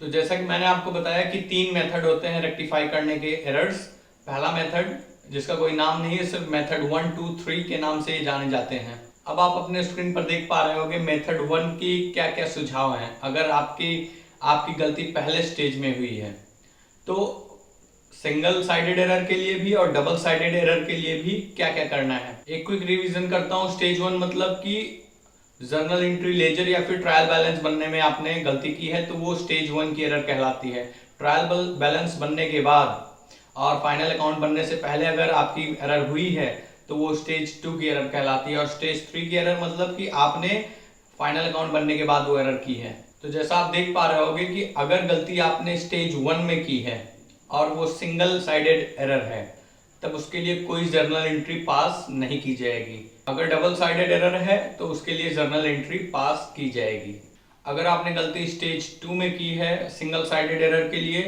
तो जैसा कि मैंने आपको बताया कि 3 मेथड होते हैं रेक्टिफाई करने के एरर्स। पहला मेथड जिसका कोई नाम नहीं है, सिर्फ मेथड 1, 2, 3 के नाम से ये जाने जाते हैं। अब आप अपने स्क्रीन पर देख पा रहे होंगे मेथड 1 की क्या क्या सुझाव हैं अगर आपकी आपकी गलती पहले स्टेज में हुई है। तो सिंगल साइडेड एरर के लिए भी और डबल साइडेड एरर के लिए भी क्या क्या करना है, एक क्विक रिवीजन करता हूँ। स्टेज 1 मतलब कि जर्नल एंट्री लेजर या फिर ट्रायल बैलेंस बनने में आपने गलती की है तो वो स्टेज 1 की एरर कहलाती है। ट्रायल बैलेंस बनने के बाद और फाइनल अकाउंट बनने से पहले अगर आपकी एरर हुई है तो वो स्टेज 2 की एरर कहलाती है। और स्टेज 3 की एरर मतलब कि आपने फाइनल अकाउंट बनने के बाद वो एरर की है। तो जैसा आप देख पा रहे होगे कि अगर गलती आपने स्टेज 1 में की है और वो सिंगल साइडेड एरर है तब उसके लिए कोई जर्नल एंट्री पास नहीं की जाएगी। अगर डबल साइडेड एरर है तो उसके लिए जर्नल एंट्री पास की जाएगी। अगर आपने गलती स्टेज 2 में की है सिंगल साइडेड एरर के लिए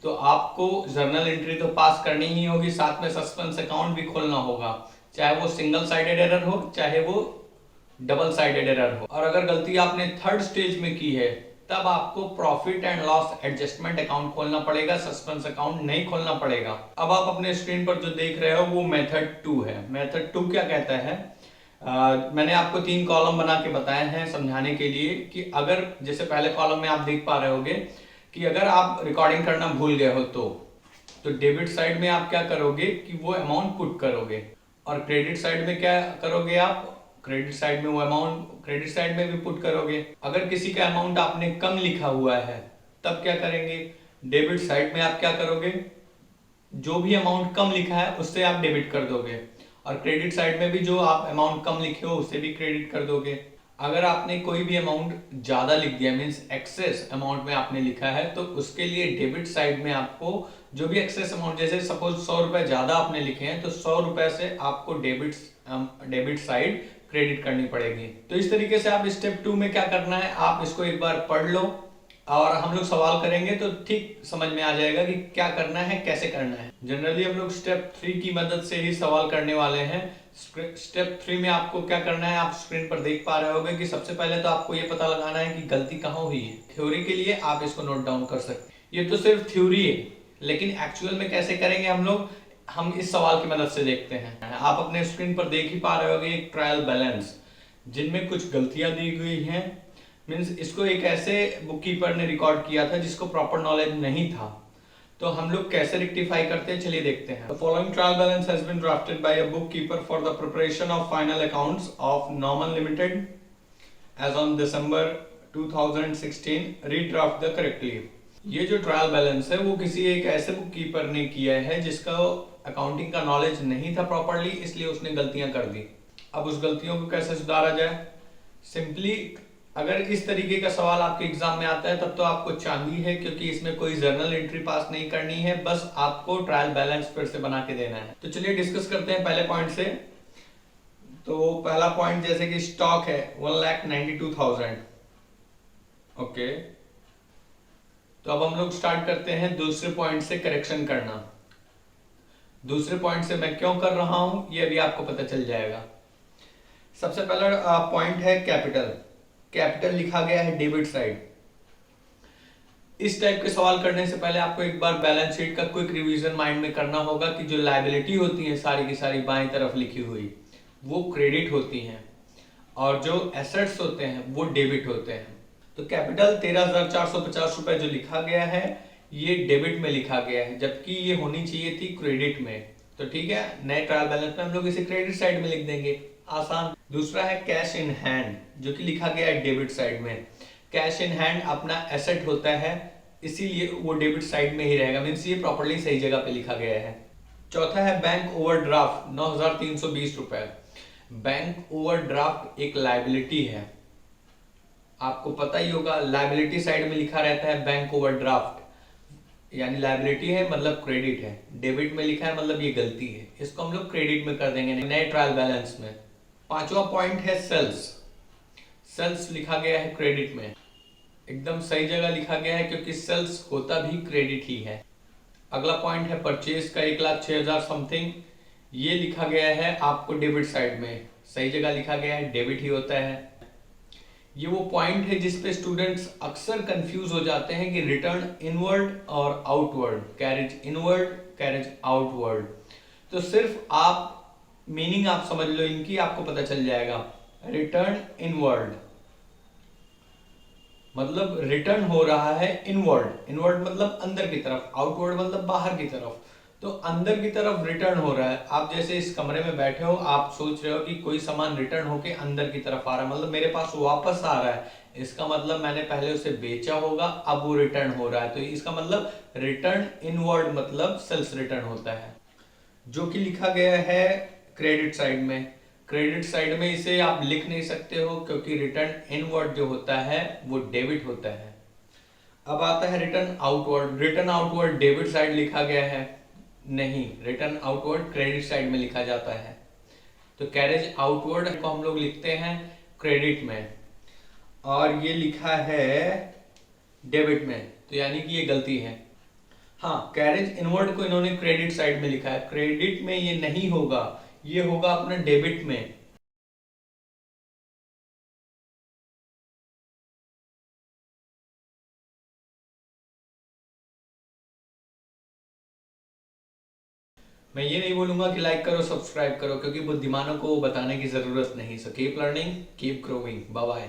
तो आपको जर्नल एंट्री तो पास करनी ही होगी, साथ में सस्पेंस अकाउंट भी खोलना होगा, चाहे वो सिंगल साइडेड एरर हो चाहे वो डबल साइडेड एरर हो। और अगर गलती आपने थर्ड स्टेज में की है तब आपको profit and loss adjustment account खोलना पड़ेगा, सस्पेंस अकाउंट नहीं खोलना पड़ेगा। अब आप अपने स्क्रीन पर जो देख रहे हो वो मेथड 2 है। मेथड 2 क्या कहता है, मैंने आपको 3 कॉलम बना के बताए हैं समझाने के लिए कि अगर जैसे पहले कॉलम में आप देख पा रहे होगे कि अगर आप रिकॉर्डिंग करना भूल गए हो तो डेबिट साइड में आप क्या करोगे कि वो अमाउंट पुट करोगे और क्रेडिट साइड में क्या करोगे, आप क्रेडिट साइड में वो अमाउंट क्रेडिट साइड में भी पुट करोगे। अगर किसी का अमाउंट आपने कम लिखा हुआ है तब क्या करेंगे, डेबिट साइड में आप क्या करोगे, जो भी अमाउंट कम लिखा है उससे आप डेबिट कर दोगे और क्रेडिट साइड में भी जो आप अमाउंट कम लिखे हो उससे भी क्रेडिट कर दोगे। अगर आपने कोई भी अमाउंट ज्यादा लिख दिया मीन्स एक्सेस अमाउंट में आपने लिखा है तो उसके लिए डेबिट साइड में आपको जो भी एक्सेस अमाउंट, जैसे सपोज 100 रुपए ज्यादा आपने लिखे हैं तो 100 रुपए से आपको डेबिट साइड क्रेडिट करनी पड़ेगी। तो इस तरीके से आप स्टेप 2 में क्या करना है आप इसको एक बार पढ़ लो और हम लोग सवाल करेंगे तो ठीक समझ में आ जाएगा कि क्या करना है कैसे करना है। जनरली हम लोग स्टेप 3 की मदद से ही सवाल करने वाले हैं। स्टेप 3 में आपको क्या करना है आप स्क्रीन पर देख पा रहे होगे कि सबसे पहले तो आपको ये पता लगाना है कि गलती कहाँ हुई है। थ्योरी के लिए आप इसको नोट डाउन कर सकते हैं, ये तो सिर्फ थ्योरी है, लेकिन एक्चुअल में कैसे करेंगे हम लोग, हम इस सवाल की मदद से देखते हैं। आप अपने स्क्रीन पर देख ही पा रहे होगे एक ट्रायल बैलेंस जिनमें कुछ गलतियां दी गई हैं। मीन्स इसको एक ऐसे बुक कीपर ने रिकॉर्ड किया था जिसको प्रॉपर नॉलेज नहीं था, तो हम लोग कैसे रेक्टिफाई करते हैं चलिए देखते हैं। The following trial balance has been drafted by a bookkeeper for the preparation of final accounts of Norman Limited as on December 2016. Redraft the correctly. ये जो ट्रायल बैलेंस है वो किसी एक ऐसे बुक कीपर ने किया है जिसका अकाउंटिंग का नॉलेज नहीं था प्रॉपरली, इसलिए उसने गलतियां कर दी। अब उस गलतियों को कैसे सुधारा जाए, सिंपली अगर इस तरीके का सवाल आपके एग्जाम में आता है तब तो आपको चांदी है, क्योंकि इसमें कोई जर्नल एंट्री पास नहीं करनी है, बस आपको ट्रायल बैलेंस फिर से बना के देना है। तो चलिए डिस्कस करते हैं पहले पॉइंट से। तो पहला पॉइंट जैसे कि स्टॉक है 1,92,000। ओके, तो अब हम लोग स्टार्ट करते हैं दूसरे पॉइंट से करेक्शन करना। दूसरे पॉइंट से मैं क्यों कर रहा हूं ये अभी आपको पता चल जाएगा। सबसे पहला पॉइंट है कैपिटल। कैपिटल लिखा गया है डेबिट साइड। इस टाइप के सवाल करने से पहले आपको एक बार बैलेंस शीट का क्विक रिवीजन माइंड में करना होगा कि जो लायबिलिटी होती है सारी की सारी बाएं तरफ लिखी हुई वो क्रेडिट होती हैं और जो एसेट्स होते हैं वो डेबिट होते हैं। तो कैपिटल 13,450 रुपए जो लिखा गया है ये डेबिट में लिखा गया है, जबकि ये होनी चाहिए थी क्रेडिट में। तो ठीक है, नए ट्रायल बैलेंस में हम लोग इसे क्रेडिट साइड में लिख देंगे, आसान। दूसरा है कैश इन हैंड जो कि लिखा गया है डेबिट साइड में। कैश इन हैंड अपना एसेट होता है इसीलिए वो डेबिट साइड में ही रहेगा, मीन्स ये प्रॉपर्ली सही जगह पे लिखा गया है। चौथा है बैंक ओवरड्राफ्ट 9,320 रुपए। बैंक ओवरड्राफ्ट एक लायबिलिटी है, आपको पता ही होगा लायबिलिटी साइड में लिखा रहता है बैंक ओवरड्राफ्ट, यानी लायबिलिटी है मतलब क्रेडिट है, डेबिट में लिखा है मतलब ये गलती है, इसको हम लोग क्रेडिट में कर देंगे नए ट्रायल बैलेंस में। पांचवा पॉइंट है सेल्स। सेल्स लिखा गया है क्रेडिट में, एकदम सही जगह लिखा गया है क्योंकि सेल्स होता भी क्रेडिट ही है। अगला पॉइंट है परचेज का 1,06,000 समथिंग, ये लिखा गया है आपको डेबिट साइड में, सही जगह लिखा गया है, डेबिट ही होता है। ये वो पॉइंट है जिस पे स्टूडेंट्स अक्सर कंफ्यूज हो जाते हैं कि रिटर्न इनवर्ड और outward, carriage inward, carriage outward. तो सिर्फ आप मीनिंग आप समझ लो इनकी, आपको पता चल जाएगा। रिटर्न इनवर्ड मतलब रिटर्न हो रहा है इनवर्ड, इनवर्ड मतलब अंदर की तरफ, आउटवर्ड मतलब बाहर की तरफ। तो अंदर की तरफ रिटर्न हो रहा है। आप जैसे इस कमरे में बैठे हो, आप सोच रहे हो कि कोई सामान रिटर्न होके अंदर की तरफ आ रहा है, मतलब मेरे पास वापस आ रहा है। इसका मतलब मैंने पहले उसे बेचा होगा, अब वो रिटर्न हो रहा है। तो इसका मतलब रिटर्न इनवर्ड मतलब सेल्स रिटर्न होता है, जो कि लिखा गया है क्रेडिट साइड में। क्रेडिट साइड में इसे आप लिख नहीं सकते हो क्योंकि रिटर्न इनवर्ड जो होता है वो डेबिट होता है। अब आता है return outward. Return outward debit side लिखा गया है, नहीं, रिटर्न आउटवर्ड क्रेडिट साइड में लिखा जाता है। तो कैरेज आउटवर्ड को हम लोग लिखते हैं क्रेडिट में, और ये लिखा है डेबिट में, तो यानी कि ये गलती है। हाँ, कैरेज इनवर्ड को इन्होंने क्रेडिट साइड में लिखा है, क्रेडिट में ये नहीं होगा, ये होगा अपने डेबिट में। मैं ये नहीं बोलूंगा कि लाइक करो, सब्सक्राइब करो, क्योंकि बुद्धिमानों को बताने की जरूरत नहीं। So keep learning, keep growing, bye bye.